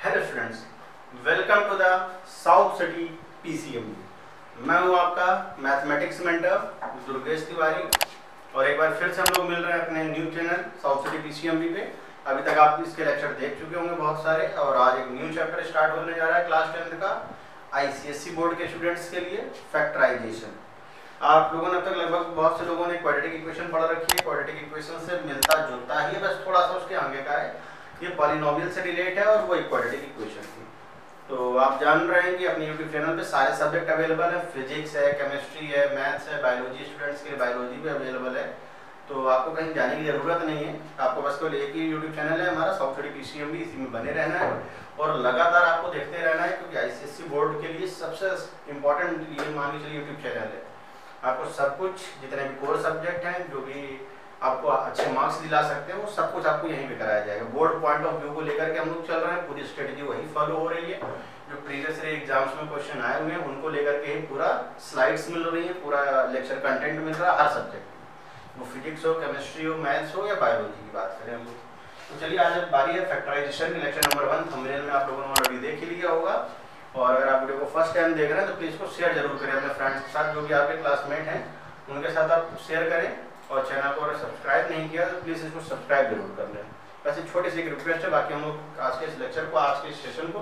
Hello students, welcome to the south city PCMB. मैं हूं आपका मैथमेटिक्स मेंटर दुर्गेश तिवारी और एक बार फिर से हम लोग मिल रहे हैं अपने new channel south city PCMB पे। अभी तक आप इसके लेक्चर देख चुके होंगे बहुत सारे, और आज एक न्यू चैप्टर स्टार्ट होने जा रहा है क्लास 10th का आईसीएसई बोर्ड के स्टूडेंट्स के लिए, फैक्टराइजेशन। आप लोगों ने अब तक लगभग बहुत से लोगों ने क्वाड्रेटिक इक्वेशन पढ़ रखी है। क्वाड्रेटिक इक्वेशन से मिलता जुलता ही है, बस थोड़ा सा उसके आगे का है। ये पॉलिनोमियल से रिलेट है और वो एक क्वाड्रेटिक इक्वेशन थी। तो आप जान रहे हैं कि अपने यूट्यूब चैनल पे सारे सब्जेक्ट अवेलेबल है। फिजिक्स है, केमिस्ट्री है, मैथ्स है, बायोलॉजी स्टूडेंट्स के लिए बायोलॉजी भी अवेलेबल है। तो आपको कहीं जाने की ज़रूरत नहीं है, आपको बस केवल एक ही यूट्यूब चैनल है हमारा साउथ सिटी पीसीएमबी, इसी में बने रहना है और लगातार आपको देखते रहना है, क्योंकि आईसीएसई बोर्ड के लिए सबसे इम्पोर्टेंट ये मान के चलिए यूट्यूब चैनल है। आपको सब कुछ, जितने भी कोर सब्जेक्ट हैं, जो भी आपको अच्छे मार्क्स दिला सकते हैं, वो सब कुछ आपको यहीं पे कराया जाएगा। बोर्ड पॉइंट ऑफ व्यू को लेकर के हम लोग चल रहे हैं, पूरी स्ट्रेटजी वही फॉलो हो रही है। जो प्रीवियस एग्जाम्स में क्वेश्चन आए हुए हैं उनको लेकर के ही पूरा स्लाइड्स मिल रही है, पूरा लेक्चर कंटेंट मिल रहा है हर सब्जेक्ट, वो फिजिक्स हो, केमिस्ट्री हो, मैथ्स हो या बायोलॉजी की बात करें हम लोग। तो चलिए आज बारी है फैक्टराइजेशन की। लेक्चर नंबर 1 थंबनेल में आप लोगों ने ऑलरेडी देख ही लिया होगा, और अगर आप वीडियो को फर्स्ट टाइम देख रहे हैं तो प्लीज़ इसको शेयर जरूर करें अपने फ्रेंड्स के साथ, जो भी आपके क्लासमेट हैं उनके साथ आप शेयर करें। और चैनल को अगर सब्सक्राइब नहीं किया तो प्लीज़ इसको सब्सक्राइब जरूर कर लें। वैसे छोटी सी एक रिक्वेस्ट है, बाकी हम लोग आज के इस लेक्चर को, आज के इस सेशन को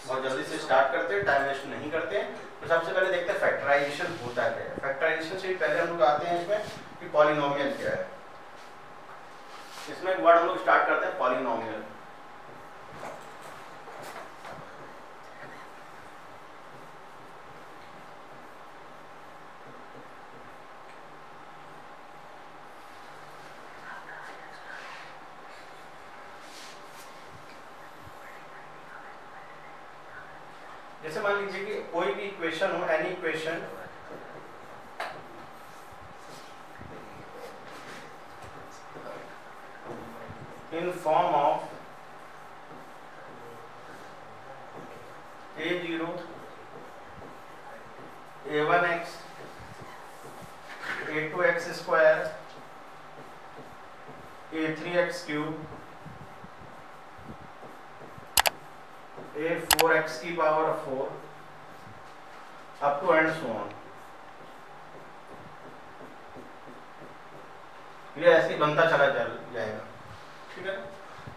बहुत जल्दी से स्टार्ट करते हैं, टाइम वेस्ट नहीं करते हैं। तो सबसे पहले देखते हैं फैक्टराइजेशन होता है क्या है। फैक्टराइजेशन से पहले हम लोग आते हैं इसमें कि पॉलिनोमियल क्या है। इसमें एक वर्ड हम लोग स्टार्ट करते हैं, पॉलिनोमियल। जैसे मान लीजिए कि कोई भी इक्वेशन हो, any equation in form of a0 a1x a2x square a3x cube a4x की power 4 up to and so on. ये ऐसे ही बनता चला जाएगा, ठीक है,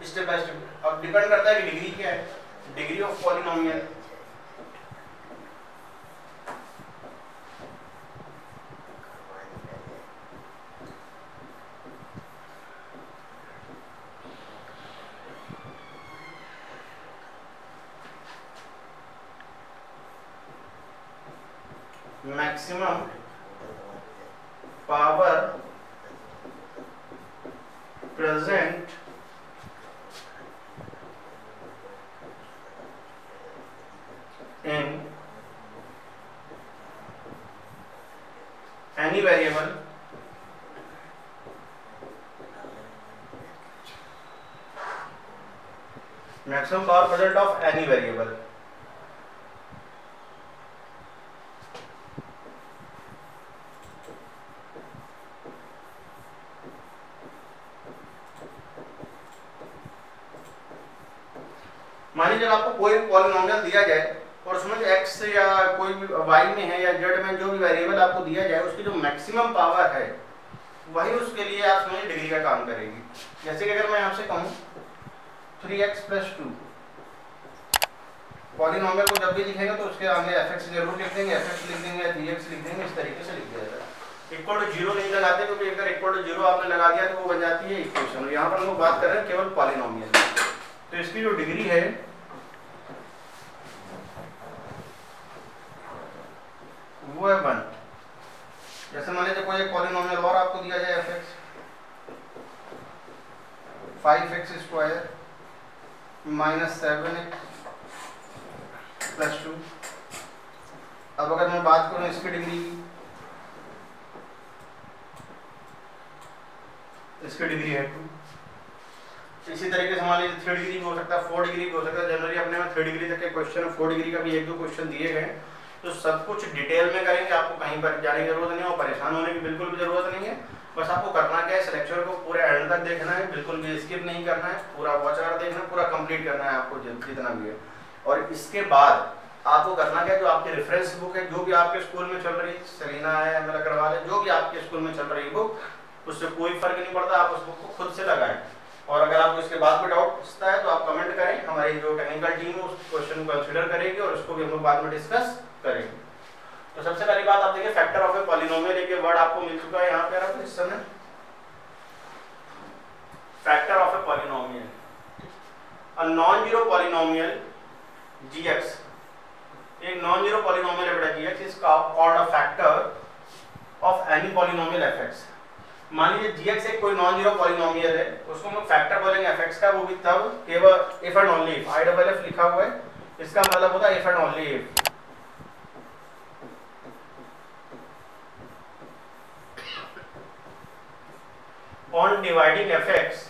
स्टेप बाय स्टेप। अब डिपेंड करता है कि डिग्री क्या है, degree of polynomial. Maximum power present in any variable maximum power present of any variable। मान लीजिए आपको कोई भी पॉलिनोमियल दिया जाए और उसमें जो x या कोई भी y में है या z में जो भी वेरिएबल आपको दिया जाए, उसकी जो मैक्सिमम पावर है वही उसके लिए आप समझिए डिग्री का काम करेगी। जैसे कि अगर मैं आपसे कहूँ 3x + 2, पॉलिनोमियल को जब भी लिखेंगे तो उसके आगे fx जरूर लिख देंगे, fx लिख देंगे या 3x लिख देंगे, इस तरीके से लिख दिया जाएगा। इक्वल टू 0 नहीं लगाते, क्योंकि अगर इक्वल टू 0 आपने लगा दिया तो वो बन जाती है इक्वेशन। यहाँ पर हम लोग बात कर रहे हैं केवल पॉलिनोमियल। तो इसकी जो डिग्री है वो है 1। जैसे मान लीजिए कोई एक पॉलिनोमियल और आपको दिया जाए fx 5x² - 7x + 2। अब अगर मैं बात करूं इसकी डिग्री की, इसकी डिग्री है 2। इसी तरीके से मान लीजिए 3 डिग्री भी हो सकता है, 4 डिग्री भी हो सकता है। जनरली अपने में 3 डिग्री तक के क्वेश्चन, 4 डिग्री का भी 1-2 क्वेश्चन दिए गए। तो सब कुछ डिटेल में करेंगे, आपको कहीं पर जाने की जरूरत नहीं है और परेशान होने की बिल्कुल भी जरूरत नहीं है। बस आपको करना क्या है, इस लेक्चर को पूरे एंड तक देखना है, बिल्कुल भी स्किप नहीं करना है, पूरा वॉच आवर देखना है, पूरा कंप्लीट करना है आपको जितना भी है। और इसके बाद आपको करना क्या है, जो आपकी रेफरेंस बुक है, जो भी आपके स्कूल में चल रही, सेलिना है, एमएल अग्रवाल है, जो भी आपके स्कूल में चल रही बुक, उससे कोई फर्क नहीं पड़ता, आप उस बुक को खुद से लगाएं। और अगर आपको इसके बाद भी डाउट पूछता है तो आप कमेंट करें, हमारी जो टेक्निकल टीम है उस क्वेश्चन को कंसीडर करेगी और उसको भी हम लोग बाद में डिस्कस करेंगे। तो सबसे पहली बात आप देखिए, फैक्टर ऑफ ए पॉलिनोमियल, एक वर्ड आपको मिल चुका है यहाँ पे आपको इस समय, factor of a polynomial, a non zero polynomial gx, एक नॉन जीरो पॉलिनोमियल है बेटा gx, is called a factor of any polynomial fx। मान लीजिए gx एक कोई नॉन जीरो पॉलिनोमियल है, उसको हम लोग फैक्टर बोलेंगे fx का, वो भी तब केवल if and only if, I double F लिखा हुआ है, इसका मतलब होता है if and only if. On dividing fx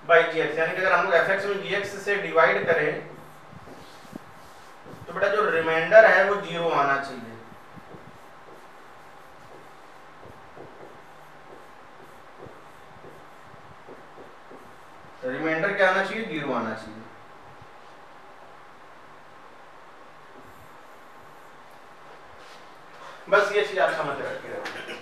by gx, यानी कि अगर हम लोग fx में gx से डिवाइड करें तो बेटा जो रिमाइंडर है वो 0 आना चाहिए। रिमाइंडर क्या आना चाहिए, 0 आना चाहिए। बस ये चीज आप समझ रखिए,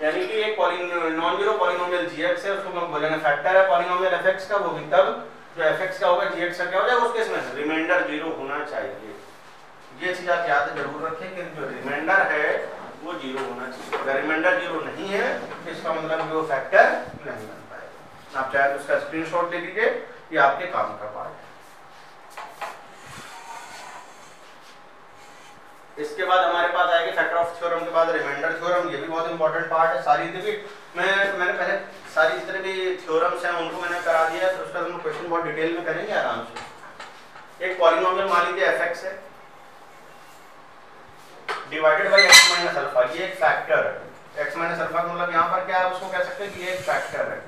यानी कि एक नॉन जीरो पॉलिनोमियल gx है, उसको हम बोलेंगे फैक्टर है पॉलिनोमियल fx का, वो भी तब जो fx का होगा gx का क्या हो जाएगा, उस केस में रिमाइंडर 0 होना चाहिए। ये चीज आप याद जरूर रखें कि जो रिमाइंडर है वो 0 होना चाहिए। अगर रिमाइंडर 0 नहीं है तो इसका मतलब वो फैक्टर नहीं बन पाएगा। आप चाहे तो उसका स्क्रीनशॉट ले लीजिए, ये आपके काम का पार्ट है। इसके बाद हमारे पास आएगी फैक्टर ऑफ थ्योरम के बाद रिमाइंडर थ्योरम, ये भी बहुत इंपॉर्टेंट पार्ट है। सारी देखिए मैंने पहले सारी जितने भी थ्योरम्स हैं उनको मैंने करा दिया है, तो उसका हम क्वेश्चन बहुत डिटेल में करेंगे आराम से। एक पॉलिनोमियल मान लीजिए fx है divided by x minus alpha, ये एक फैक्टर है। x माइनस अल्फा का मतलब यहाँ पर क्या है, उसको कह सकते हैं कि ये एक फैक्टर है।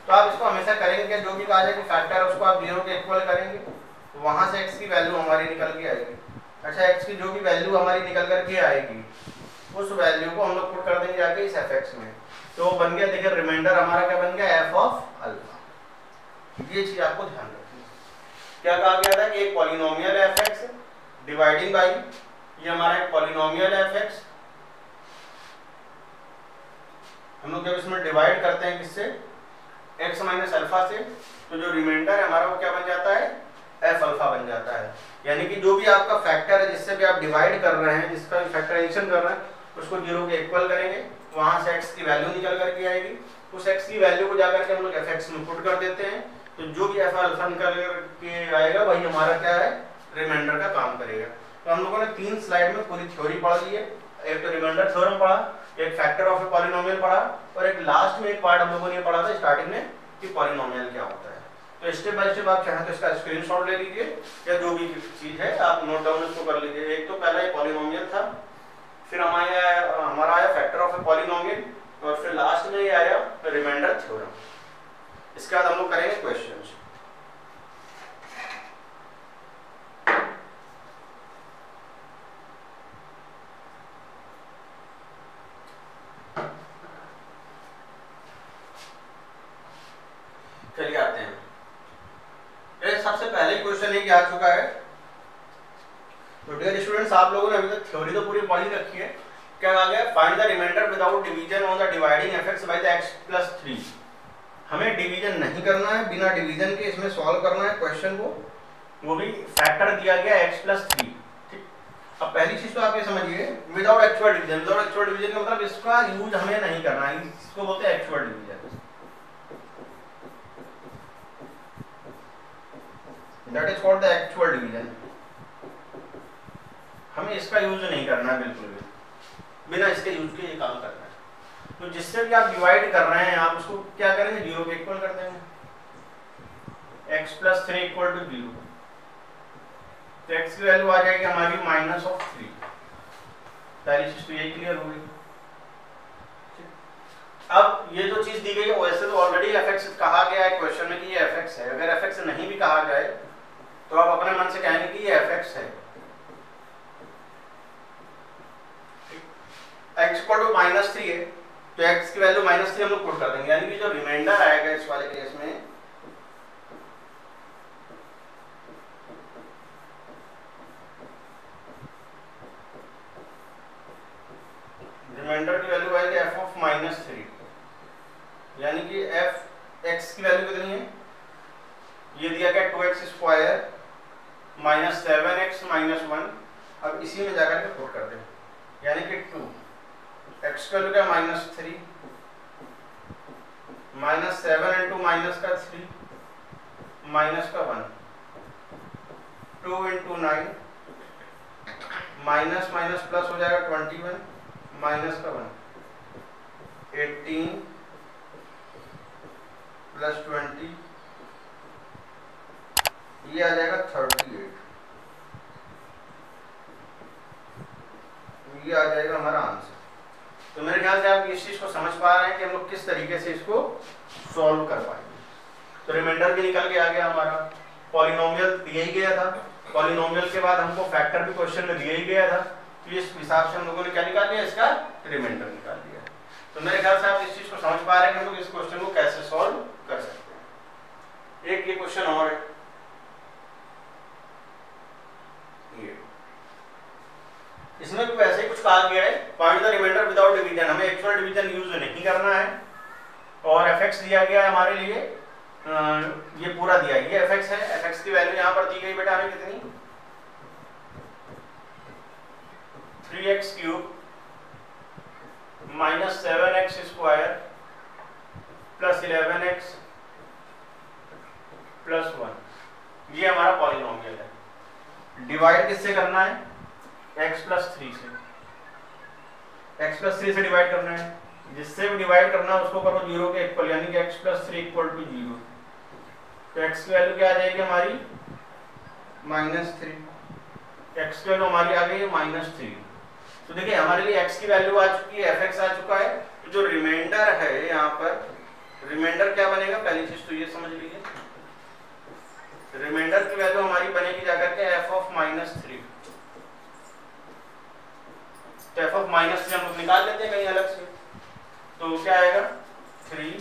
तो आप इसको हमेशा करेंगे कि जो भी कहा जाए कि फैक्टर है उसको आप 0 के इक्वल करेंगे, वहां से x की वैल्यू हमारी निकल के आएगी। अच्छा, x की जो भी वैल्यू हमारी निकल करके आएगी उस वैल्यू को हम लोग पुट कर देंगे आगे इस fx में, तो बन गया, देखिए रिमाइंडर हमारा क्या बन गया, f ऑफ अल्फा। ये चीज आपको ध्यान रखनी है। क्या कहा गया था कि एक पॉलिनोमियल है fx डिवाइडिंग बाई, ये हमारा एक पॉलिनोमियल है fx, हम लोग जब इसमें डिवाइड करते हैं किससे, x माइनस अल्फा से, तो जो रिमाइंडर है हमारा वो क्या बन जाता है, f अल्फा बन जाता है। यानी कि जो भी आपका फैक्टर है जिससे भी आप डिवाइड कर रहे हैं, जिसका फैक्टराइजेशन कर रहे हैं, उसको 0 के इक्वल करेंगे, वहां से x की वैल्यू निकल करके आएगी, उस x की वैल्यू को जाकर के हम लोग fx में पुट कर देते हैं, तो जो भी f अल्फा निकल के आएगा वही हमारा क्या है, रिमाइंडर का काम करेगा। तो हम लोगों ने 3 स्लाइड में पूरी थ्योरी पढ़ ली है, एक तो रिमाइंडर थ्योरम पढ़ा, एक फैक्टर ऑफ ए पॉलिनोमियल पढ़ा, और एक लास्ट में एक पार्ट हम लोगों ने पढ़ा था स्टार्टिंग में कि पॉलिनोमियल क्या होता है। तो स्टेप बाय स्टेप आप चाहें तो इसका स्क्रीनशॉट ले लीजिए, या जो भी चीज है आप नोट डाउन इसको कर लीजिए। एक तो पहला ये पॉलिनोमियल था, फिर हमारा आया फैक्टर ऑफ ए पॉलिनोमियल, और फिर लास्ट में ये आया रिमाइंडर थ्योरम। इसके बाद हम लोग करेंगे क्वेश्चंस। चलिए आते हैं, सबसे पहले क्वेश्चन ये आ चुका है। तो डियर स्टूडेंट्स, आप लोगों ने अभी तक थ्योरी तो पूरी पढ़ी रखी है। क्या कहा गया, find the reminder without division on the dividing fx by the x plus 3। हमें डिवीजन नहीं करना है, बिना डिवीजन के इसमें सॉल्व करना है क्वेश्चन को, वो भी फैक्टर दिया गया x प्लस 3। ठीक, अब पहली चीज तो आप ये समझिए, without actual division, without actual division का मतलब इसका यूज हमें नहीं करना है, इसको बोलते हैं actual division. That is called the actual division। हमें इसका यूज नहीं करना है बिल्कुल भी, बिना इसके यूज के ये काम करना है। तो जिससे भी आप डिवाइड कर रहे हैं आप उसको क्या करेंगे, 0 के इक्वल कर देंगे, x प्लस 3 इक्वल टू 0, तो x की वैल्यू आ जाएगी हमारी माइनस ऑफ 3। पहली चीज तो यही क्लियर हो गई। अब ये जो चीज दी गई है वैसे तो ऑलरेडी fx कहा गया है क्वेश्चन में कि ये fx है, अगर fx नहीं भी कहा जाए तो आप अपने मन से कहेंगे कि ये fx है। x इक्वल टू -3 है, तो x की वैल्यू -3 हम लोग पुट कर देंगे, यानी कि जो रिमाइंडर आएगा इस वाले केस में रिमाइंडर की वैल्यू आएगी f ऑफ -3, यानी कि f x की वैल्यू कितनी है, ये दिया गया 2x स्क्वायर -7x -1। अब इसी में जाकर के पुट कर दें, यानी कि 2 x का वैल्यू क्या -3 -7 इंटू -3 -1 2 इंटू 9 माइनस प्लस हो जाएगा 21 -1 18 प्लस 20 ये आ जाएगा 38, ये आ जाएगा हमारा आंसर। तो मेरे ख्याल से आप इस चीज को समझ पा रहे हैं कि हम लोग किस तरीके से इसको सॉल्व कर पाएंगे। तो रिमाइंडर भी निकल के आ गया हमारा, पॉलिनोमियल दिया ही गया था, पॉलिनोमियल के बाद हमको फैक्टर भी क्वेश्चन में दिया ही गया था, तो इस हिसाब से हम लोगों ने क्या निकाल लिया, इसका रिमाइंडर निकाल लिया। तो मेरे ख्याल से आप इस चीज को समझ पा रहे हैं कि हम लोग इस क्वेश्चन को कैसे सॉल्व कर सकते हैं। एक ये क्वेश्चन और है, ये इसमें भी वैसे ही कुछ कहा गया है, find the reminder without division. हमें एक्चुअल डिवीजन यूज नहीं करना है, और fx दिया गया है हमारे लिए, ये पूरा दिया है, ये fx है, fx की वैल्यू यहाँ पर दी गई बेटा हमें कितनी 3x cube -7x square plus 11x plus 1, ये हमारा पॉलिनोमियल है। डिवाइड किससे करना है, x प्लस 3 से, x प्लस 3 से डिवाइड करना है, जिससे भी डिवाइड करना है उसको करो 0 के इक्वल, यानी कि x प्लस 3 इक्वल टू 0। तो x की वैल्यू क्या आ जाएगी हमारी -3, x की वैल्यू हमारी आ गई है -3। तो देखिए हमारे लिए x की वैल्यू आ चुकी है, fx आ चुका है, तो जो रिमाइंडर है यहाँ पर, रिमाइंडर क्या बनेगा, पहली चीज तो ये समझ लीजिए, रिमाइंडर की वैल्यू हमारी बनेगी जाकर के f ऑफ -3। तो f ऑफ -3 हम लोग निकाल लेते हैं कहीं अलग से, तो क्या आएगा 3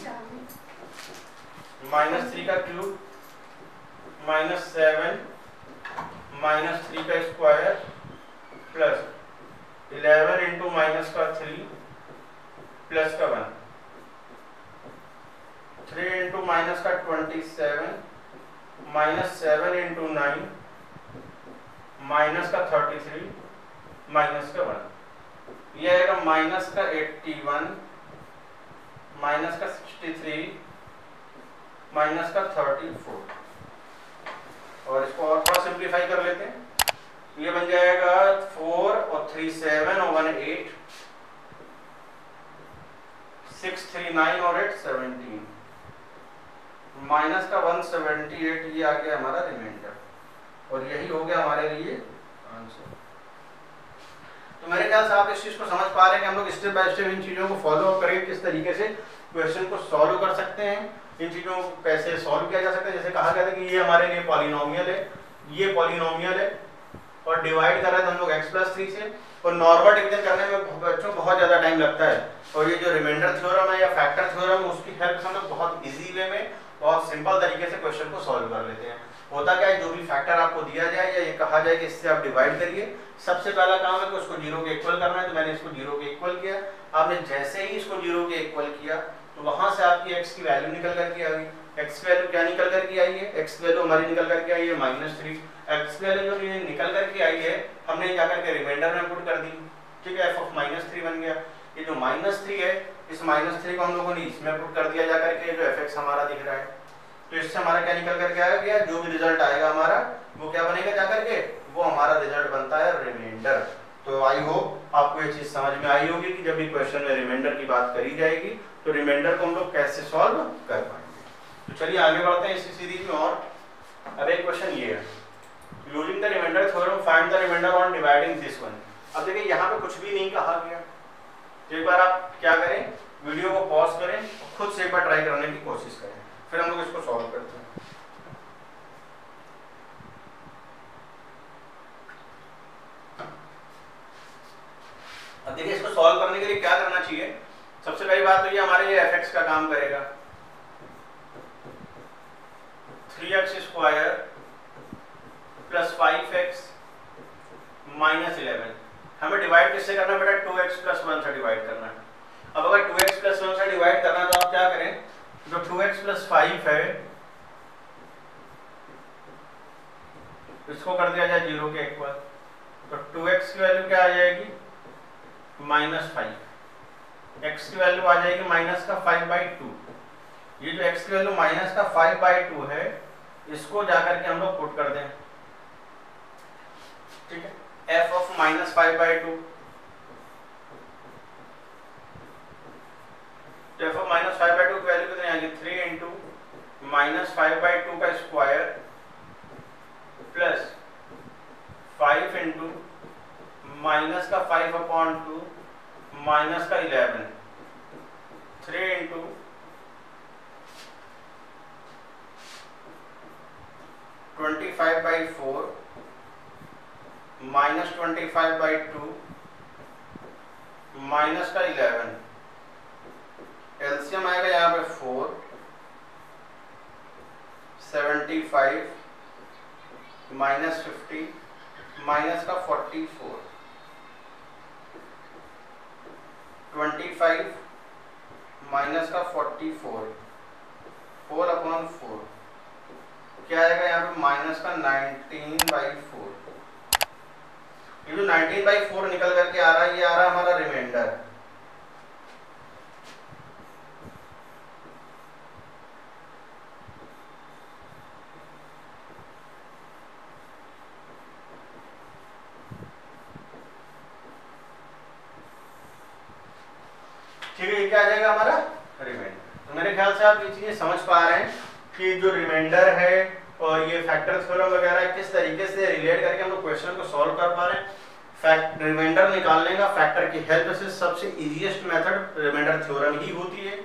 -3 का क्यूब -7 -3 का स्क्वायर प्लस 11 इंटू -3 प्लस का 1 3 इंटू -27 -7 इंटू 9 -33 -1, ये आएगा -81 -63 -34। और इसको और थोड़ा सिंप्लीफाई कर लेते हैं, ये बन जाएगा 4 और 3 7 और 1 8 6 3 9 और 8 17 माइनस का 178, ये आ गया हमारा रिमाइंडर, और यही हो गया हमारे लिए आंसर। तो मेरे ख्याल से आप इस चीज को समझ पा रहे हैं कि हम लोग स्टेप बाय स्टेप इन चीजों को फॉलो करेंगे, किस तरीके से क्वेश्चन को सॉल्व कर सकते हैं, इन चीजों को कैसे सॉल्व किया जा सकता है। जैसे कहा गया था कि ये हमारे लिए पॉलिनोमियल है, ये पॉलिनोमियल है, और डिवाइड कर रहे थे हम लोग x प्लस 3 से, और नॉर्मल डिवीजन करने में बच्चों बहुत ज़्यादा टाइम लगता है, और ये जो रिमाइंडर थ्योरम है या फैक्टर थ्योरम है उसकी हेल्प से हम लोग बहुत इजी वे में, बहुत सिंपल तरीके से क्वेश्चन को सॉल्व कर लेते हैं। होता क्या है, जो भी फैक्टर आपको दिया जाए या ये कहा जाए कि इससे आप डिवाइड करिए, सबसे पहला काम है कि उसको 0 के इक्वल करना है, तो मैंने इसको 0 के इक्वल किया। आपने जैसे ही इसको 0 के इक्वल किया तो वहां से आपकी x की वैल्यू निकल करके आ गई। x की वैल्यू क्या निकल करके आई है, x की वैल्यू हमारी निकल करके आई है -3। x की वैल्यू जो ये निकल करके आई है हमने जाकर के रिमाइंडर में पुट कर दी, ठीक है, f ऑफ -3 बन गया। ये जो -3 है, इस -3 को हम लोगों ने इसमें पुट कर दिया जाकर के, जो fx हमारा दिख रहा है, तो इससे हमारा क्या निकल करके आएगा, जो भी रिजल्ट आएगा हमारा वो क्या बनेगा जाकर के, वो हमारा रिजल्ट बनता है रिमाइंडर। तो आई होप आपको ये चीज समझ में आई होगी कि जब भी क्वेश्चन में रिमाइंडर की बात करी जाएगी तो रिमाइंडर को हम लोग कैसे सॉल्व कर पाएंगे। तो चलिए आगे बढ़ते हैं इसी सीरीज में। और अब एक क्वेश्चन ये है, using the remainder theorem find the remainder on dividing this one. अब देखिए यहाँ पे कुछ भी नहीं कहा गया, तो एक बार आप क्या करें, वीडियो को पॉज करें, खुद से एक बार ट्राई करने की कोशिश करें, फिर हम लोग इसको सॉल्व करते हैं। अब देखिए इसको सॉल्व करने के लिए क्या करना चाहिए, सबसे पहली पहली बात तो ये हमारे लिए एफ एक्स का काम करेगा, 3x square plus 5x minus 11। हमें डिवाइड किससे करना है बेटा, 2x प्लस 1 से डिवाइड करना है। अब अगर 2x प्लस 1 से डिवाइड करना है तो आप क्या करें, जो 2x प्लस 5 है इसको कर दिया जाए 0 के इक्वल, तो 2x की वैल्यू क्या आ जाएगी, -5, x की वैल्यू आ जाएगी माइनस का 5/2। ये जो x की वैल्यू माइनस का 5/2 है इसको जाकर के हम लोग पुट कर दें, ठीक है, f ऑफ -5/2, तो f ऑफ -5/2 की वैल्यू कितनी आएगी, 3 इंटू -5/2 का स्क्वायर प्लस 5 इंटू माइनस का 5/2 माइनस का 11, 3 इंटू -25/4 माइनस 25/2 माइनस का 11, एलसीएम आएगा यहाँ पे 4, 75 -50 माइनस का 44, 25 माइनस का 44, 4/4 क्या आएगा यहाँ पे माइनस का 19/4। ये जो 19/4 निकल करके आ रहा है ये आ रहा है हमारा रिमाइंडर। ठीक है, ये क्या आ जाएगा हमारा रिमाइंडर। तो मेरे ख्याल से आप ये चीजें समझ पा रहे हैं कि जो रिमाइंडर है और ये फैक्टर थ्योरम वगैरह किस तरीके से रिलेट करके हम लोग क्वेश्चन को सॉल्व कर पा रहे हैं। रिमाइंडर निकालने का फैक्टर की हेल्प से सबसे इजीएस्ट मेथड रिमाइंडर थ्योरम ही होती है।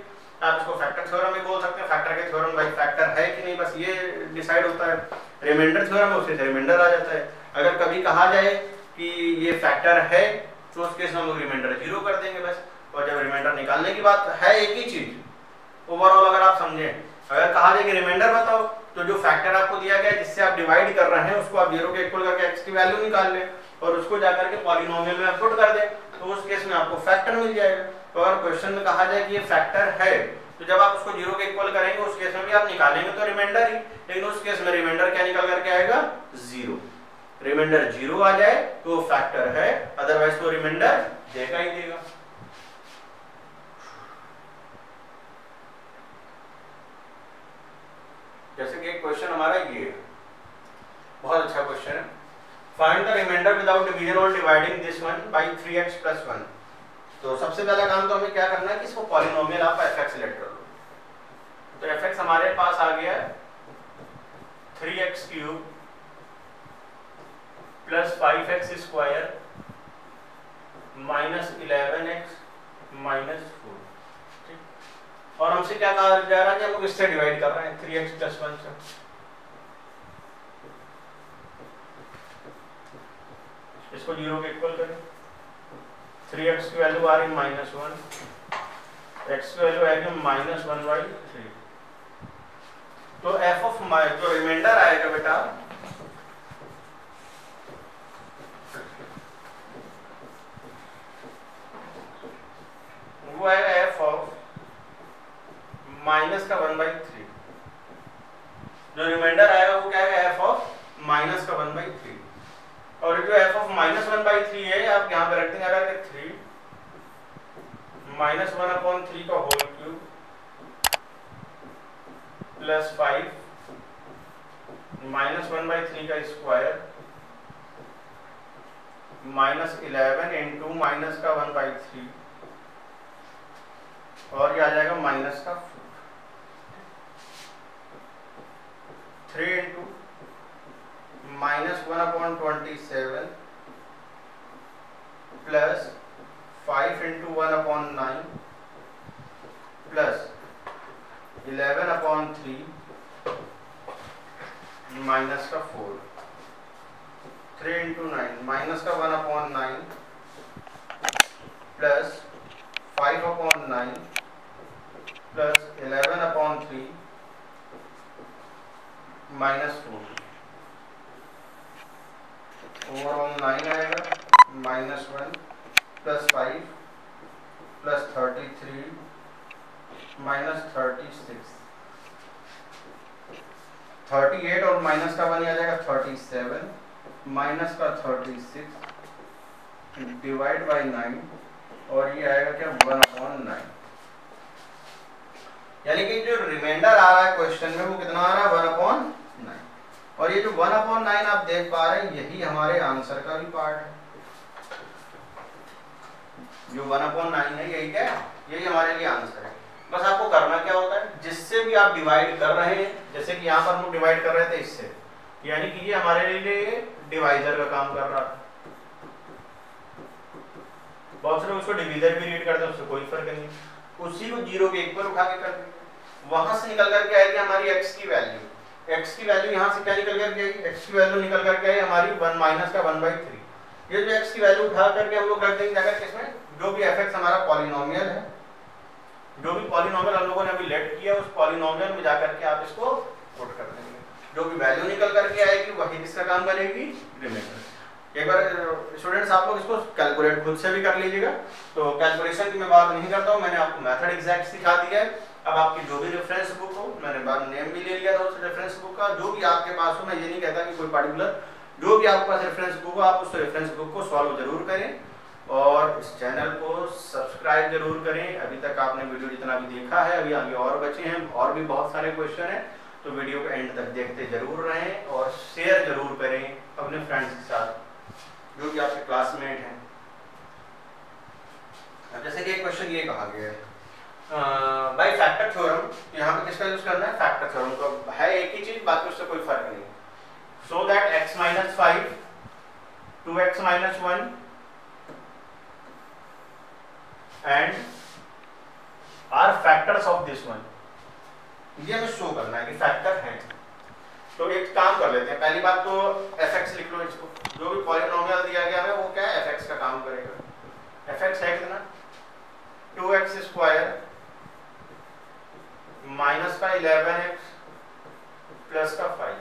आप इसको फैक्टर थ्योरम भी बोल सकते हैं, फैक्टर के थ्योरम भाई फैक्टर है कि नहीं बस ये डिसाइड होता है। रिमाइंडर थ्योरम है उससे रिमाइंडर आ जाता है। अगर कभी कहा जाए कि ये फैक्टर है तो उस केस में हम लोग रिमाइंडर 0 कर देंगे बस। और जब रिमाइंडर निकालने की बात है एक ही चीज ओवरऑल अगर आप समझें, अगर कहा जाए कि रिमाइंडर बताओ तो जो फैक्टर आपको दिया गया है जिससे आप डिवाइड कर रहे हैं उसको आप 0 के इक्वल करके x की वैल्यू निकाल लें और उसको जाकर के पॉलिनोमियल में पुट कर दें तो उस केस में आपको फैक्टर मिल जाएगा। तो अगर क्वेश्चन में कहा जाए कि ये फैक्टर है तो जब आप उसको 0 के इक्वल करेंगे उस केस में भी आप निकालेंगे तो रिमाइंडर ही, लेकिन उस केस में रिमाइंडर क्या निकल करके आएगा 0। रिमाइंडर 0 आ जाए तो फैक्टर है, अदरवाइज तो रिमाइंडर देगा ही देगा। जैसे कि एक क्वेश्चन हमारा ये है, बहुत अच्छा क्वेश्चन है, find the reminder without division और dividing this one by 3x + 1। तो सबसे पहला काम तो हमें क्या करना है कि इसको पॉलिनोमियल आप fx सेलेक्ट कर लो। तो fx हमारे पास आ गया 3x³ + 5x² - 11x - 4। और हमसे क्या कहा जा रहा है कि हम लोग इससे डिवाइड कर रहे हैं 3x + 1 से। इसको 0 के इक्वल करें, 3x की वैल्यू आ रही -1, x की वैल्यू आएगी -1/3। तो f ऑफ जो रिमाइंडर आएगा बेटा वो आएगा f ऑफ -1/3। जो रिमाइंडर आएगा वो क्या आएगा f ऑफ -1/3। और जो f ऑफ -1/3 है आप यहाँ पे रख देंगे अगर 3 -1/3 का होल क्यूब प्लस 5 -1/3 का स्क्वायर -11 इंटू -1/3 और ये आ जाएगा -4। 3 into -1/27 plus 5 into 1/9 plus 11/3 -4। 3 into 9 -1/9 plus 5/9 plus 11/3 minus 4 overall 9 आएगा -1 प्लस 5 प्लस 33 माइनस 36 38 और माइनस का 1 आ जाएगा 37 माइनस का 36 डिवाइड बाई 9 और ये आएगा क्या 1/9। यानी कि जो रिमाइंडर आ रहा है क्वेश्चन में वो कितना आ रहा है 1/9। और ये जो 1/9 आप देख पा रहे हैं यही हमारे आंसर का भी पार्ट है। जो 1/9 है यही क्या है, यही हमारे लिए आंसर है। बस आपको करना क्या होता है, जिससे भी आप डिवाइड कर रहे हैं, जैसे कि यहाँ पर हम डिवाइड कर रहे थे इससे, यानी कि ये हमारे लिए डिवाइजर का काम कर रहा था। बहुत से लोग उसको डिवीजर भी रीड करते हैं, उससे कोई फर्क नहीं, उसी को 0 के 1 पर उठा के कर देंगे। वहां से निकल करके आएगी हमारी x की वैल्यू, x की वैल्यू यहाँ से क्या निकल करके आएगी, x की वैल्यू निकल करके आई हमारी 1 माइनस का 1/3। ये जो x की वैल्यू उठा करके हम लोग रख देंगे जाकर किसमें, जो भी fx हमारा पॉलिनोमियल है, जो भी पॉलिनोमियल हम लोगों ने अभी लेट किया उस पॉलिनोमियल में जाकर के आप इसको पुट कर देंगे। जो भी वैल्यू निकल करके आएगी वही किसका काम करेगी, रिमाइंडर। एक बार स्टूडेंट्स आप लोग इसको कैलकुलेट खुद से भी कर लीजिएगा। तो कैलकुलेशन की मैं बात नहीं करता हूँ, मैंने आपको मेथड एग्जैक्ट सिखा दिया है। अब आपकी जो भी रेफरेंस बुक हो, मैंने बाद नेम भी ले लिया था उस रेफरेंस बुक का, जो भी आपके पास हो, मैं ये नहीं कहता कि कोई पर्टिकुलर, जो भी आपके पास रेफरेंस बुक हो आप उस रेफरेंस बुक को सॉल्व जरूर करें और इस चैनल को सब्सक्राइब जरूर करें। अभी तक आपने वीडियो जितना भी देखा है, अभी आगे और बचे हैं, और भी बहुत सारे क्वेश्चन हैं, तो वीडियो को एंड तक देखते जरूर रहें और शेयर जरूर करें अपने फ्रेंड्स के साथ जो कि आपके क्लासमेट हैं। अब जैसे कि एक क्वेश्चन ये कहा गया है बाय फैक्टर थ्योरम, यहाँ पे किसका यूज करना है, फैक्टर थ्योरम का है, एक ही चीज, बाकी उससे कोई फर्क नहीं। So that x - 5 2x - 1 and are factors of this one, ये हमें शो करना है कि फैक्टर है। तो एक काम कर लेते हैं, पहली बात तो fx लिख लो, इसको जो भी पॉलिनोमियल दिया गया है वो क्या है, fx का काम करेगा। fx है कितना 2x² माइनस का 11x प्लस का 5।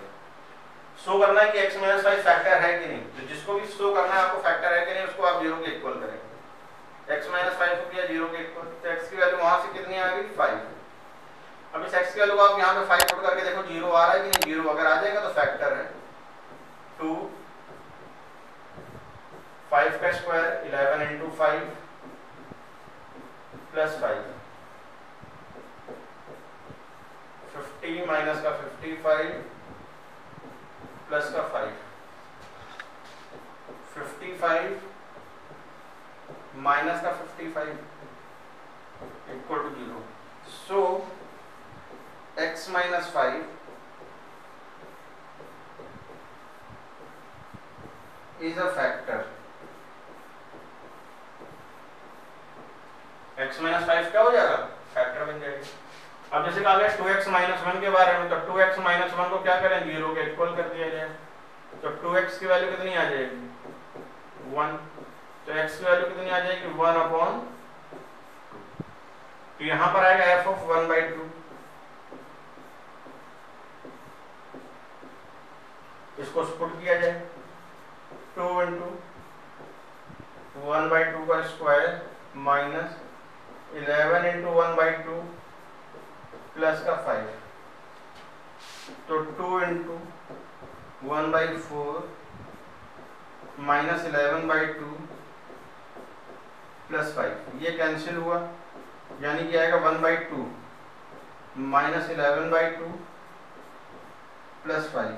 शो करना है कि x - 5 फैक्टर है कि नहीं, तो जिसको भी शो करना है आपको फैक्टर है कि नहीं उसको आप 0 के इक्वल करेंगे। x - 5 को किया 0 के इक्वल, तो x की वैल्यू वहां से कितनी आ गई 5। अब इस x की वैल्यू को आप यहाँ पे 5 पुट करके देखो 0 आ रहा है कि नहीं, 0 अगर आ जाएगा तो फैक्टर है। 2 5 का स्क्वायर 11 × 5 प्लस 5 50 माइनस का 55 प्लस का 5 55 माइनस का 55 equal to 0। So x - 5 is a factor। x - 5 क्या हो जाएगा, फैक्टर बन जाएगा। अब जैसे कहा गया 2x - 1 के बारे में, तो 2x - 1 को क्या करें, 0 के इक्वल कर दिया जाए, तो 2x की वैल्यू कितनी आ जाएगी 1, तो x की वैल्यू कितनी आ जाएगी 1/2। तो यहां पर आएगा f of 1/2, इसको पुट किया जाए 2 × 1/2 का स्क्वायर माइनस 11 × 1/2 प्लस का 5, तो 2 × 1/4 माइनस 11/2 प्लस 5, ये कैंसिल हुआ, यानी कि आएगा 1/2 माइनस 11/2 प्लस 5।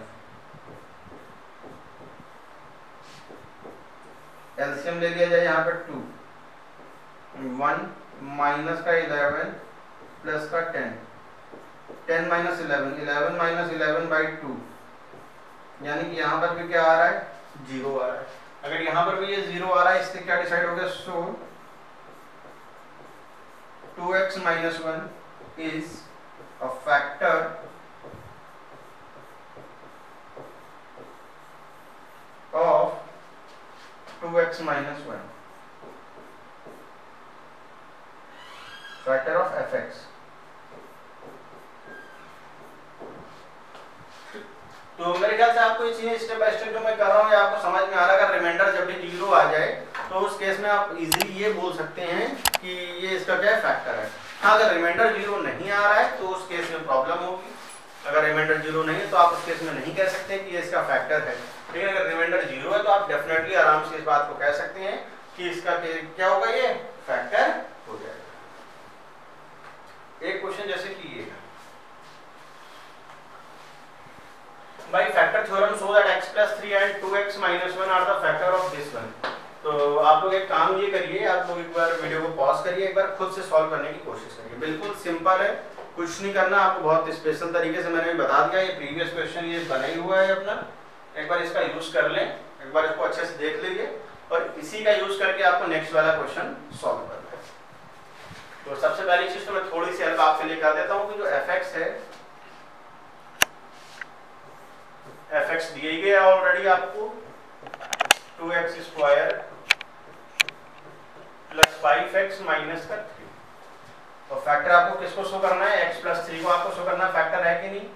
एलसीएम ले लिया जाए यहाँ पे 2 1 माइनस का 11 प्लस का 10 10 माइनस 11 11 माइनस 11/2, यानी कि यहाँ पर भी क्या आ रहा है 0 आ रहा है। अगर यहाँ पर भी ये 0 आ रहा है, इससे क्या डिसाइड हो गया, सो 2x - 1 is a factor of 2x - 1, factor of fx। तो मेरे ख्याल से आपको ये चीजें स्टेप बाय स्टेप जो मैं कर रहा हूँ आपको समझ में आ रहा है। अगर रिमाइंडर जब भी 0 आ जाए तो उस केस में आप इजीली ये बोल सकते हैं कि ये इसका क्या है, फैक्टर है। हाँ, अगर रिमाइंडर 0 नहीं आ रहा है तो उस केस में प्रॉब्लम होगी। अगर रिमाइंडर 0 नहीं है तो आप उस केस में नहीं कह सकते कि ये इसका फैक्टर है। लेकिन अगर रिमाइंडर 0 है तो आप डेफिनेटली आराम से इस बात को कह सकते हैं कि इसका क्या होगा, ये फैक्टर हो जाएगा। एक क्वेश्चन जैसे कि ये भाई, factor theorem show that x + 3 and 2x - 1 are the factor of this one. तो आप लोग एक काम ये करिए, आप लोग एक बार वीडियो को पॉज करिए, एक बार खुद से सॉल्व करने की कोशिश करिए। बिल्कुल सिंपल है, कुछ नहीं करना आपको, बहुत स्पेशल तरीके से मैंने बता दिया। ये प्रीवियस क्वेश्चन ये बना ही हुआ है अपना, एक बार इसका यूज कर लें, एक बार इसको अच्छे से देख लीजिए और इसी का यूज करके आपको नेक्स्ट वाला क्वेश्चन सॉल्व करना है। तो सबसे पहली चीज तो मैं थोड़ी सी हेल्प आपके लिए कर देता हूँ कि जो fx है, fx दिए गया ऑलरेडी आपको 2x² + 5x - 3। और फैक्टर आपको किसको शो करना है, x + 3 को आपको शो करना है फैक्टर है कि नहीं,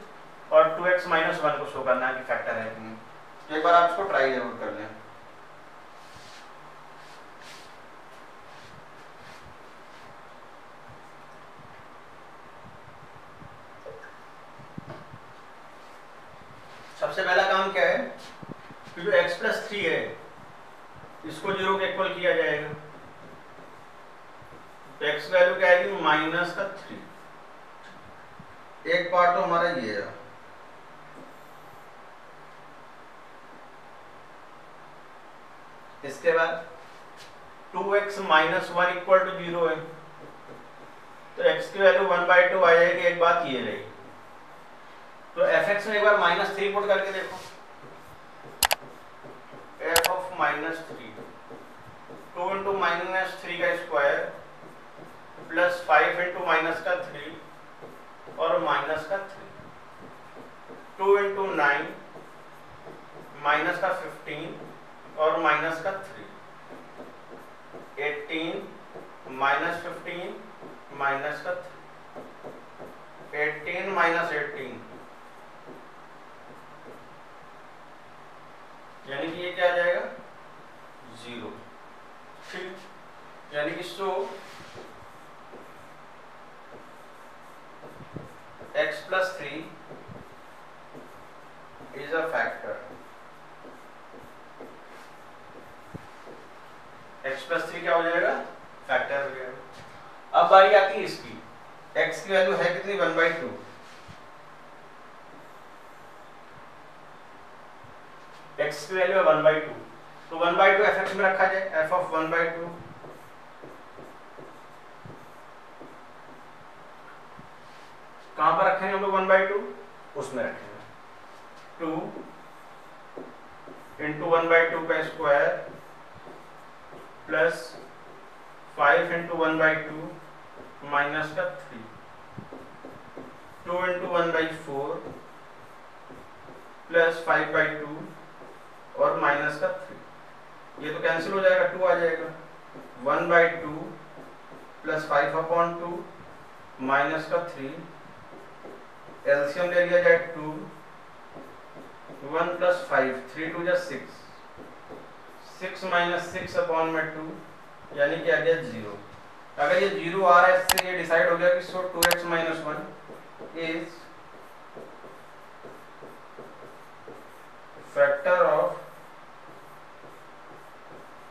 और 2x - 1 को शो करना है कि फैक्टर है कि नहीं। एक बार आप इसको ट्राई जरूर कर लें। सबसे पहला काम क्या है कि जो x + 3 है इसको 0 के इक्वल किया जाएगा। तो x वैल्यू क्या आएगी, -3। एक पार्ट तो हमारा ये है। इसके बाद 2x - 1 = 0 है, तो x की वैल्यू 1/2 आ जाएगी। एक बात ये रही, तो fx में एक बार -3 पुट करके देखो, f of -3 2 × -3 का स्क्वायर प्लस 5 × -3 और -3 2 × 9 -15 और -3 18 -15 -3 18 -18, यानी कि ये क्या आ जाएगा, 0। ठीक, यानी कि सो x + 3 is a factor. x + 3 क्या हो जाएगा, फैक्टर हो जाएगा। अब बारी आती है इसकी, x की वैल्यू है कितनी, 1/2। x की वैल्यू है 1/2, तो 1/2 fx में रखा जाए, f of 1/2 कहां पर रखेंगे हम लोग, 1/2 उसमें रखेंगे। 2 × 1/2 का स्क्वायर प्लस 5 × 1/2 -3 2 × 1/4 प्लस 5/2 और -3। ये तो कैंसिल हो जाएगा, 2 आ जाएगा। 1/2 प्लस 5/2 -3, एलसीएम ले लिया जाए 2, 1 + 5 3 2 = 6 6 - 6/2 यानी कि आ गया 0। अगर ये 0 आ रहा है, इससे ये डिसाइड हो गया कि सो 2x - 1 is factor of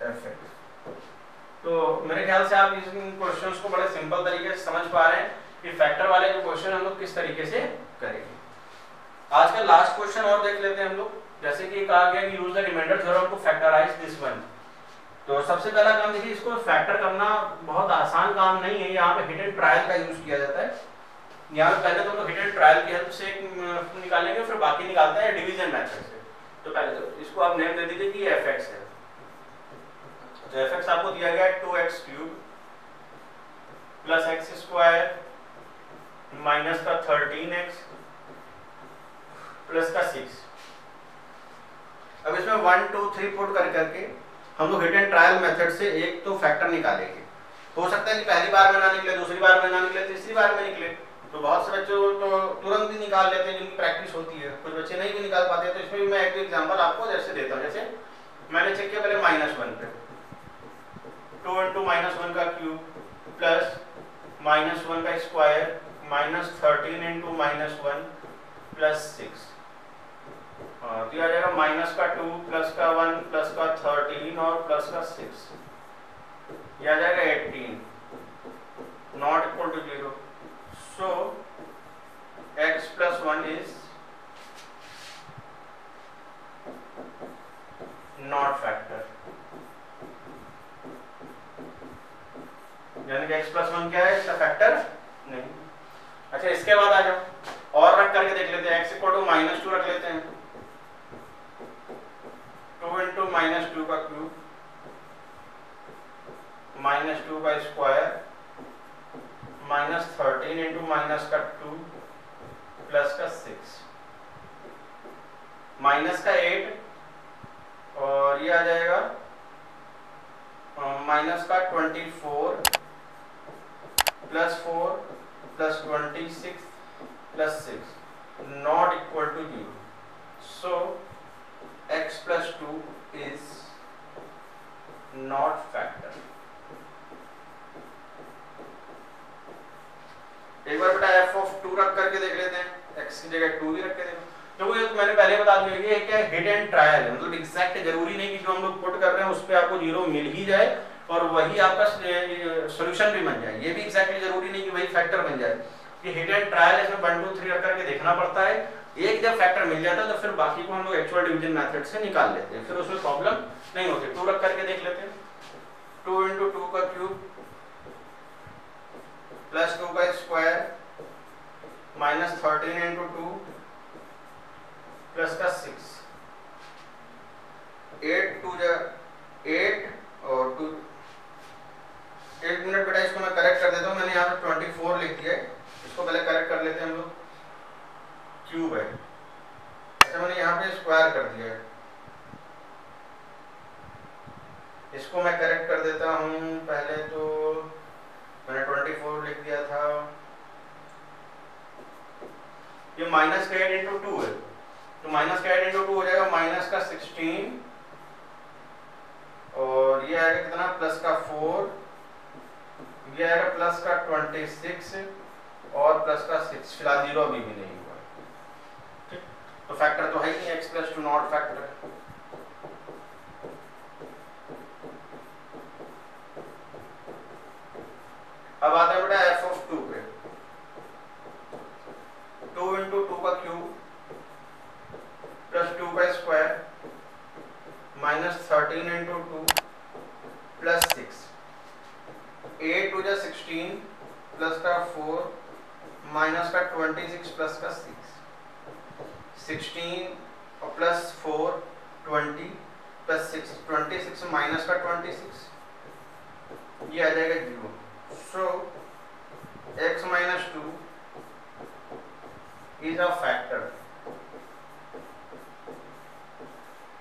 fx। तो मेरे ख्याल से आप इन क्वेश्चंस को बड़े सिंपल तरीके से समझ पा रहे हैं कि फैक्टर वाले जो क्वेश्चन हम लोग किस तरीके से करेंगे। आज का लास्ट क्वेश्चन और देख लेते हैं हम लोग। जैसे कि कहा गया कि use the remainder theorem to factorize this one. तो सबसे पहला काम देखिए, इसको फैक्टर करना बहुत आसान काम नहीं है। यहाँ पे हिट एंड ट्रायल का यूज किया जाता है। यहाँ पे पहले तो हम लोग हिट एंड ट्रायल की हेल्प से निकालेंगे, फिर बाकी निकालते हैं डिवीजन मेथड से। तो पहले तो इसको आप नेम दे दीजिए कि fx है। तो fx आपको दिया गया है 2x³ प्लस x² माइनस का 13x प्लस का 6। अब इसमें 1 2 3 पुट कर करके हम लोग हिट एंड ट्रायल मेथड से एक तो फैक्टर निकालेंगे। हो सकता है कि पहली बार में ना निकले, दूसरी बार में ना निकले, तीसरी बार में निकले। तो बहुत से बच्चों तो तुरंत ही निकाल लेते हैं जिनकी प्रैक्टिस होती है, कुछ बच्चे नहीं भी निकाल पाते हैं। तो इसमें भी मैं एक एग्जांपल आपको जैसे देता हूँ। जैसे मैंने चेक किया पहले -1 पे, 2 × -1 का क्यूब प्लस -1 का स्क्वायर माइनस 13 × -1 प्लस 6। हाँ, तो आ जाएगा माइनस का 2 प्लस का 1 प्लस का 13 और प्लस का 6, ये आ जाएगा 18, not equal to 0। So x + 1 is not factor, यानी कि x + 1 क्या है, इसका फैक्टर नहीं। अच्छा, इसके बाद आ जाओ और रख करके देख लेते हैं। x = -2 रख लेते हैं, 2 × -2 का क्यूब -2 का स्क्वायर -13 × -2 प्लस का 6 माइनस का 8 और ये आ जाएगा माइनस का 24 plus 4 plus 26 plus 6 not equal to 0। So x + 2 is not factor। एक बार बेटा f(2) रख करके देख लेते हैं, x की जगह 2 भी रख के देखो। तो ये तो मैंने पहले बता दिया कि ये क्या हिट एंड ट्रायल है, मतलब एग्जैक्ट जरूरी नहीं कि जो हम लोग पुट कर रहे हैं उस पे आपको 0 मिल ही जाए और वही आपका सॉल्यूशन भी बन जाए। ये भी एग्जैक्टली जरूरी नहीं कि वही फैक्टर बन जाए। ये हिट एंड ट्रायल है, इसमें 1 2 3 रख करके देखना पड़ता है। एक जब फैक्टर मिल जाता है तो फिर बाकी को हम लोग एक्चुअल डिवीजन मेथड से निकाल लेते हैं, फिर उसमें प्रॉब्लम नहीं होती। 2 रख करके देख लेते हैं, 2 × 2 का क्यूब प्लस 2 का स्क्वायर -13 × 2 प्लस का 6, 8 2 8 और 2। एक मिनट बेटा, इसको मैं करेक्ट कर देता हूँ। मैंने यहाँ पे 24 लिख दिया है, इसको पहले करेक्ट कर लेते हैं हम लोग। क्यूब है, अच्छा मैंने यहाँ पे स्क्वायर कर दिया है, इसको मैं करेक्ट कर देता हूँ। पहले तो मैंने 24 लिख दिया था, ये -8 × 2 है, तो -8 × 2 हो जाएगा माइनस का 16 और ये आएगा कितना प्लस का 4, ये आएगा प्लस का 26 और प्लस का 6, फिलहाल 0 अभी भी नहीं हुआ। ठीक, तो फैक्टर तो है ही नहीं, x + 2 नॉट फैक्टर है। अब आता है बेटा f(2) पे, 2 × 2 का क्यूब प्लस 2 का स्क्वायर -13 × 2 प्लस 6, 8 2 16 प्लस का 4 माइनस का 26 प्लस का 6, 16 और प्लस 4 20 प्लस 6 26 माइनस का 26, ये आ जाएगा 0। So x - 2 is a factor.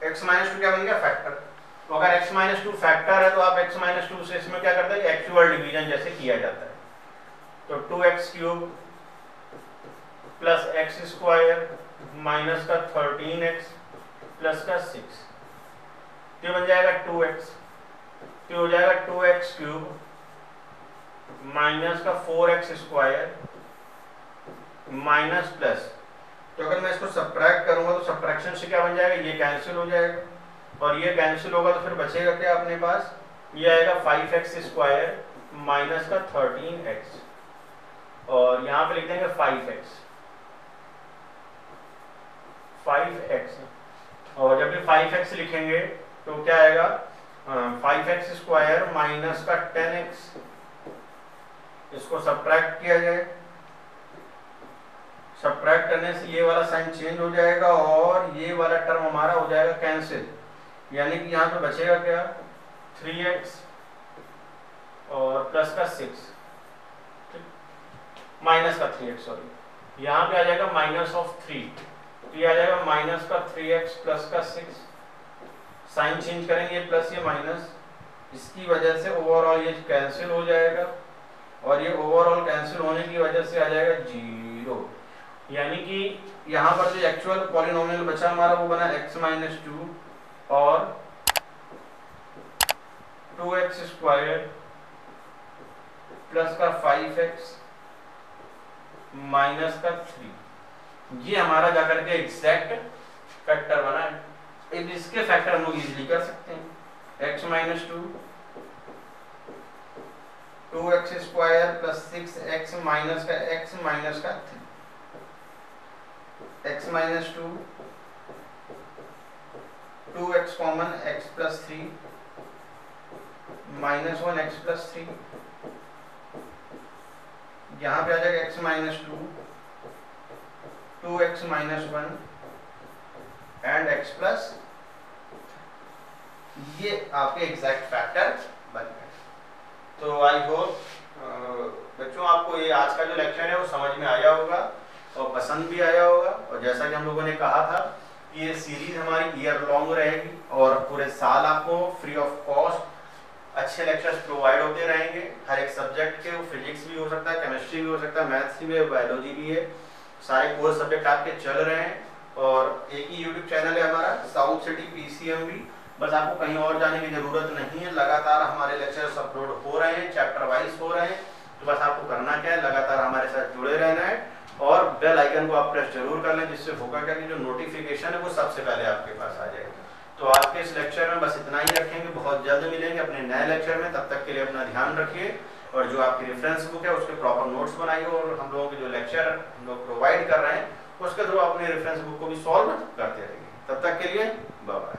x - 2 क्या बन गया, फैक्टर। तो अगर x - 2 फैक्टर है तो आप x - 2 से इसमें क्या करते हैं, एक्चुअल डिवीजन जैसे किया जाता है। तो 2x³ प्लस x² माइनस का 13x प्लस का 6, ये बन जाएगा 2x, तो हो जाएगा 2x³ माइनस का 4x² माइनस प्लस। तो अगर मैं इसको सब्ट्रैक्ट करूंगा तो सब्ट्रैक्शन से क्या बन जाएगा, ये कैंसिल हो जाएगा और ये कैंसिल होगा तो फिर बचेगा क्या अपने पास, ये आएगा 5x² माइनस का 13x और यहाँ पे लिख देंगे 5x और जब भी 5x लिखेंगे तो क्या आएगा 5x² माइनस का 10x, इसको सब्ट्रैक्ट किया जाए, सब्ट्रैक्ट करने से ये वाला साइन चेंज हो जाएगा और ये वाला टर्म हमारा हो जाएगा कैंसिल, यानी कि यहाँ पे बचेगा क्या 3x और प्लस का 6 माइनस का 3x, सॉरी यहाँ पे आ जाएगा -3, तो ये आ जाएगा माइनस का 3x प्लस का 6, साइन चेंज करेंगे प्लस ये माइनस, इसकी वजह से ओवरऑल ये कैंसिल हो जाएगा और ये ओवरऑल कैंसिल होने की वजह से आ जाएगा 0, यानी कि यहाँ पर जो एक्चुअल पॉलिनोमियल बचा हमारा वो बना x-2 और 2x² प्लस का 5x माइनस का 3। ये हमारा जाकर के एग्जैक्ट फैक्टर बना है। अब इसके फैक्टर हम लोग इजीली कर सकते हैं। x-2 2x² plus 6x minus का x माइनस का 3, x-2 2x common x plus 3 minus 1x plus 3, यहाँ पे आ जाएगा x-2 2x minus 1 and x plus, ये आपके एग्जैक्ट फैक्टर बन गए। तो आई होप बच्चों आपको ये आज का जो लेक्चर है वो समझ में आया होगा और पसंद भी आया होगा। और जैसा कि हम लोगों ने कहा था कि ये सीरीज हमारी ईयर लॉन्ग रहेगी और पूरे साल आपको फ्री ऑफ कॉस्ट अच्छे लेक्चर्स प्रोवाइड होते रहेंगे हर एक सब्जेक्ट के। वो फिजिक्स भी हो सकता है, केमिस्ट्री भी हो सकता है, मैथ्स भी है, बायोलॉजी भी है, सारे कोर्स सब्जेक्ट आपके चल रहे हैं। और एक ही यूट्यूब चैनल है हमारा साउथ सिटी PCMB, बस आपको कहीं और जाने की जरूरत नहीं है। लगातार हमारे लेक्चर्स अपलोड हो रहे हैं, चैप्टर वाइज हो रहे हैं। तो बस आपको करना क्या है, लगातार हमारे साथ जुड़े रहना है और बेल आइकन को आप प्रेस जरूर कर लें, जिससे होगा क्या कि जो नोटिफिकेशन है वो सबसे पहले आपके पास आ जाएगा। तो आज के इस लेक्चर में बस इतना ही रखेंगे, बहुत जल्द मिलेंगे अपने नए लेक्चर में। तब तक के लिए अपना ध्यान रखिए और जो आपकी रेफरेंस बुक है उसके प्रॉपर नोट्स बनाइए और हम लोगों के जो लेक्चर हम लोग प्रोवाइड कर रहे हैं उसके थ्रू अपने रेफरेंस बुक को भी सॉल्व करते रहिए। तब तक के लिए बाय बाय।